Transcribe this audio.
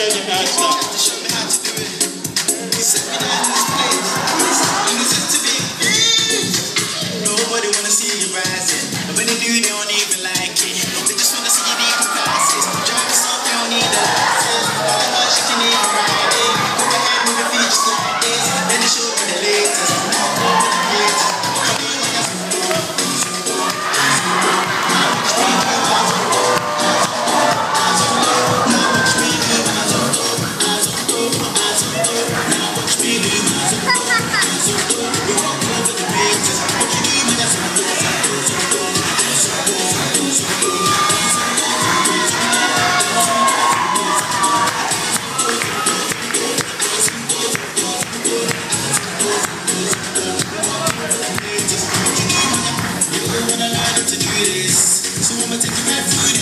show you how it's done. Show me how to do it. You set me down in this place. I'm losing to be free. Nobody wanna see you rising. But when they do, they don't even like it. They just wanna see you decomprises. Driving stuff, they don't need the license. All the hard shit you need to ride it. Go ahead, move your feet just like this. Then they show me the latest. Open the gates. So I'ma take you back to